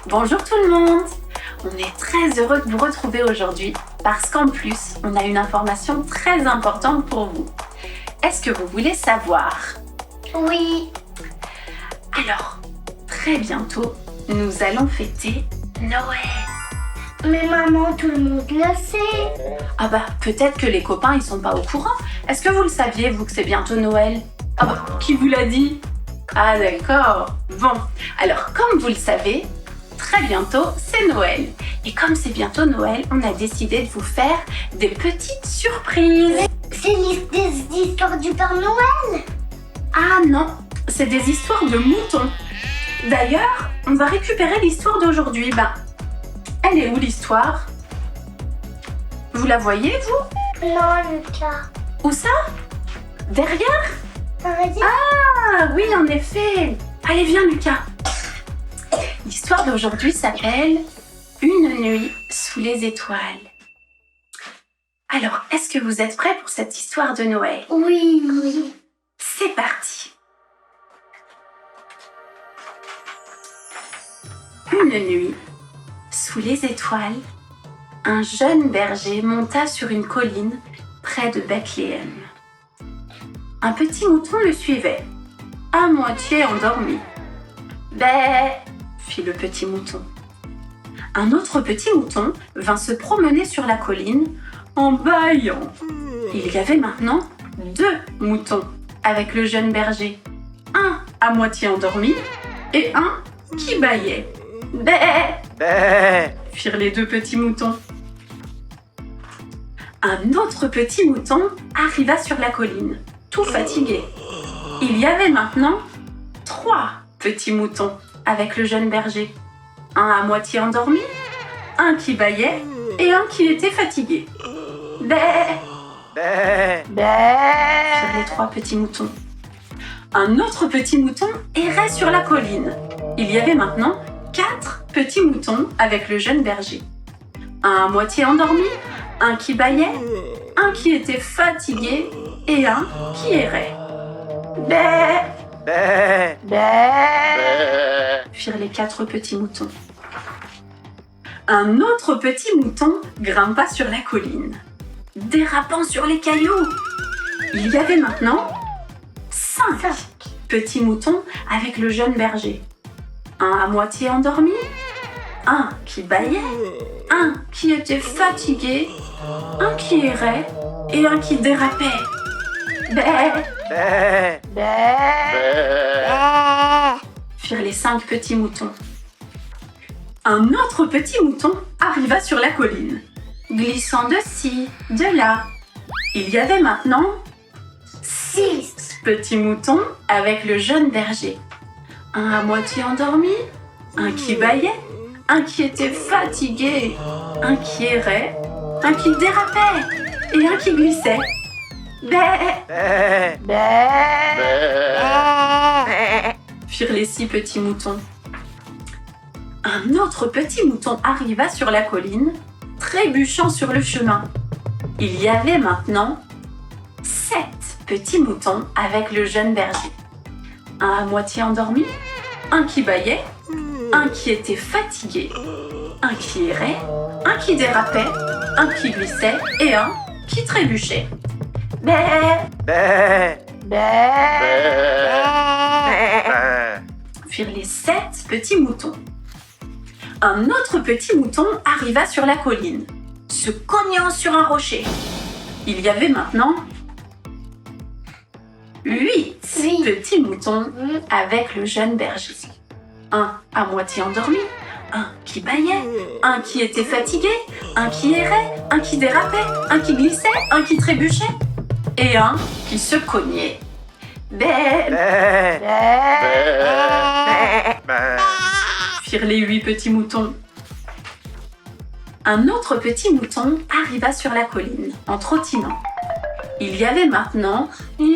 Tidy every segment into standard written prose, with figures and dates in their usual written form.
Bonjour tout le monde! On est très heureux de vous retrouver aujourd'hui parce qu'en plus, on a une information très importante pour vous. Est-ce que vous voulez savoir? Oui. Alors, très bientôt, nous allons fêter Noël. Mais maman, tout le monde le sait. Ah bah, peut-être que les copains, ils sont pas au courant. Est-ce que vous le saviez, vous, que c'est bientôt Noël? Ah bah, qui vous l'a dit? Ah d'accord. Bon, alors comme vous le savez, très bientôt, c'est Noël. Et comme c'est bientôt Noël, on a décidé de vous faire des petites surprises. C'est des histoires du Père Noël. Ah non, c'est des histoires de moutons. D'ailleurs, on va récupérer l'histoire d'aujourd'hui. Ben, elle est où l'histoire? Vous la voyez, vous? Non, Lucas. Où ça? Derrière? Vas-y. Ah oui, en effet. Allez, viens, Lucas. L'histoire d'aujourd'hui s'appelle Une nuit sous les étoiles. Alors, est-ce que vous êtes prêts pour cette histoire de Noël? Oui. C'est parti. Une nuit, sous les étoiles, un jeune berger monta sur une colline près de Bethléem. Un petit mouton le suivait, à moitié endormi. « Bé !» fit le petit mouton. Un autre petit mouton vint se promener sur la colline en bâillant. Il y avait maintenant 2 moutons avec le jeune berger. Un à moitié endormi et un qui bâillait. « Bé !» firent les 2 petits moutons. Un autre petit mouton arriva sur la colline, tout fatigué. Il y avait maintenant 3 petits moutons avec le jeune berger. Un à moitié endormi, un qui bâillait et un qui était fatigué. « Bé !» firent les 3 petits moutons. Un autre petit mouton errait sur la colline. Il y avait maintenant 4 petits moutons avec le jeune berger. Un à moitié endormi, un qui bâillait, un qui était fatigué et un qui errait. « Bé !» firent les 4 petits moutons. Un autre petit mouton grimpa sur la colline, dérapant sur les cailloux. Il y avait maintenant 5 petits moutons avec le jeune berger. Un à moitié endormi, un qui bâillait, un qui était fatigué, un qui errait et un qui dérapait. Bé !» firent les 5 petits moutons. Un autre petit mouton arriva sur la colline, glissant de ci, de là. Il y avait maintenant 6 petits moutons avec le jeune berger. Un à moitié endormi, un qui bâillait, un qui était fatigué, un qui errait, un qui dérapait et un qui glissait. Bé !» firent les 6 petits moutons. Un autre petit mouton arriva sur la colline, trébuchant sur le chemin. Il y avait maintenant 7 petits moutons avec le jeune berger. Un à moitié endormi, un qui bâillait, un qui était fatigué, un qui errait, un qui dérapait, un qui glissait et un qui trébuchait. Bé !» firent les 7 petits moutons. Un autre petit mouton arriva sur la colline, se cognant sur un rocher. Il y avait maintenant 8 petits moutons avec le jeune berger. Un à moitié endormi, un qui bâillait, un qui était fatigué, un qui errait, un qui dérapait, un qui glissait, un qui trébuchait et un qui se cognait. Bé !» firent les 8 petits moutons. Un autre petit mouton arriva sur la colline en trottinant. Il y avait maintenant 9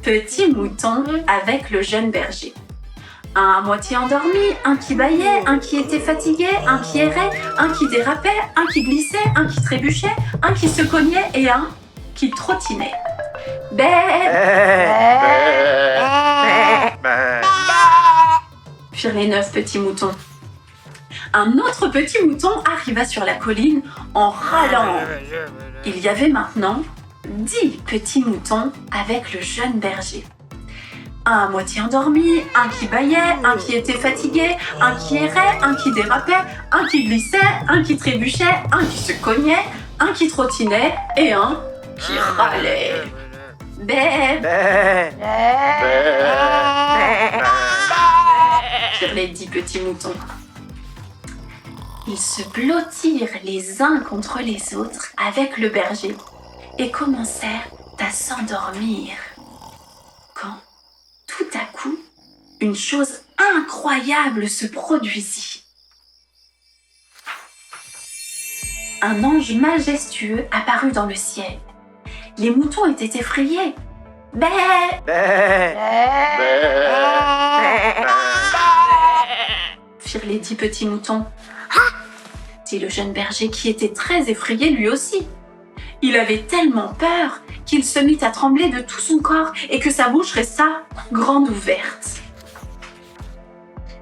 petits moutons avec le jeune berger. Un à moitié endormi, un qui bâillait, un qui était fatigué, un qui errait, un qui dérapait, un qui glissait, un qui trébuchait, un qui se cognait et un qui trottinait. Bé !» firent les 9 petits moutons. un autre petit mouton arriva sur la colline en râlant. Il y avait maintenant 10 petits moutons avec le jeune berger. Un à moitié endormi, un qui bâillait, un qui était fatigué, un qui errait, un qui dérapait, un qui glissait, un qui trébuchait, un qui se cognait, un qui trottinait et un qui râlait. Bé, firent les 10 petits moutons. Ils se blottirent les uns contre les autres avec le berger et commencèrent à s'endormir. Quand, tout à coup, une chose incroyable se produisit. Un ange majestueux apparut dans le ciel. Les moutons étaient effrayés. Bé, firent les 10 petits moutons. Dit le jeune berger qui était très effrayé lui aussi. Il avait tellement peur qu'il se mit à trembler de tout son corps et que sa bouche resta grande ouverte.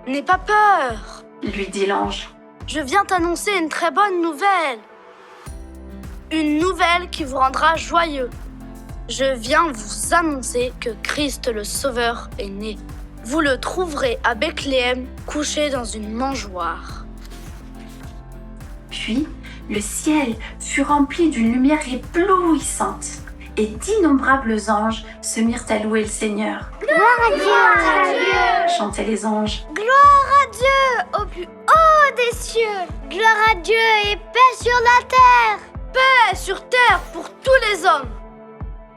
N'aie pas peur, Lui dit l'ange. je viens t'annoncer une très bonne nouvelle. Une nouvelle qui vous rendra joyeux. Je viens vous annoncer que Christ le Sauveur est né. Vous le trouverez à Bethléem, couché dans une mangeoire. Puis, le ciel fut rempli d'une lumière éblouissante et d'innombrables anges se mirent à louer le Seigneur. Gloire à Dieu. Chantaient les anges. Au plus haut des cieux. Gloire à Dieu et paix sur la terre. Paix sur terre pour tous les hommes.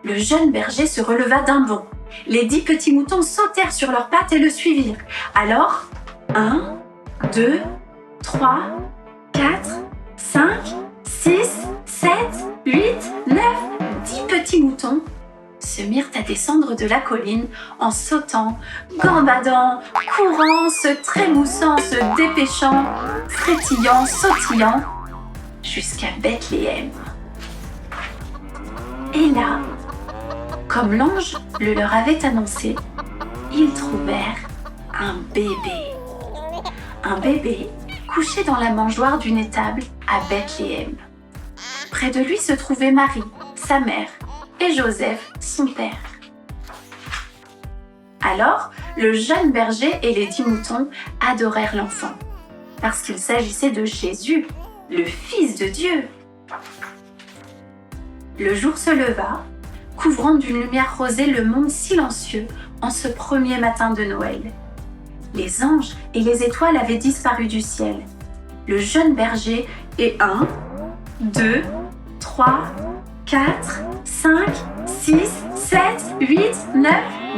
Le jeune berger se releva d'un bond. Les 10 petits moutons sautèrent sur leurs pattes et le suivirent. Alors, 1, 2, 3, 4, 5, 6, 7, 8, 9, 10 petits moutons se mirent à descendre de la colline en sautant, gambadant, courant, se trémoussant, se dépêchant, frétillant, sautillant, jusqu'à Bethléem. Et là, comme l'ange le leur avait annoncé, ils trouvèrent un bébé. Un bébé couché dans la mangeoire d'une étable à Bethléem. Près de lui se trouvait Marie, sa mère, et Joseph, son père. Alors, le jeune berger et les 10 moutons adorèrent l'enfant, parce qu'il s'agissait de Jésus, le Fils de Dieu. Le jour se leva, couvrant d'une lumière rosée le monde silencieux en ce premier matin de Noël. Les anges et les étoiles avaient disparu du ciel. Le jeune berger et 1, 2, 3, 4, 5, 6, 7, 8, 9,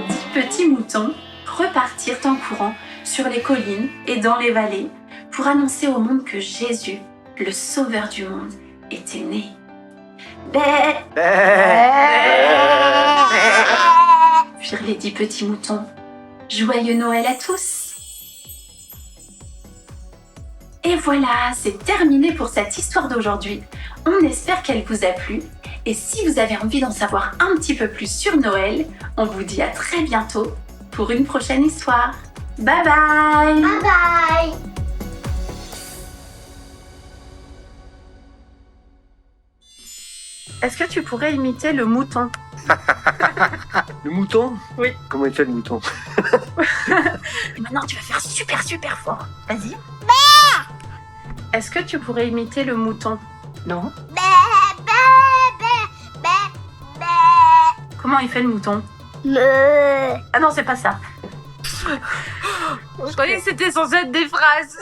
10 petits moutons repartirent en courant sur les collines et dans les vallées pour annoncer au monde que Jésus, le Sauveur du monde, était né. Bé, firent les 10 petits moutons. Joyeux Noël à tous! Et voilà, c'est terminé pour cette histoire d'aujourd'hui. On espère qu'elle vous a plu. Et si vous avez envie d'en savoir un petit peu plus sur Noël, on vous dit à très bientôt pour une prochaine histoire. Bye bye! Bye bye. Est-ce que tu pourrais imiter le mouton? Le mouton? Oui. Comment il fait le mouton? Et maintenant, tu vas faire super super fort. Vas-y. Est-ce que tu pourrais imiter le mouton? Non. Comment il fait le mouton? Ah non, c'est pas ça. Je croyais que c'était censé être des phrases.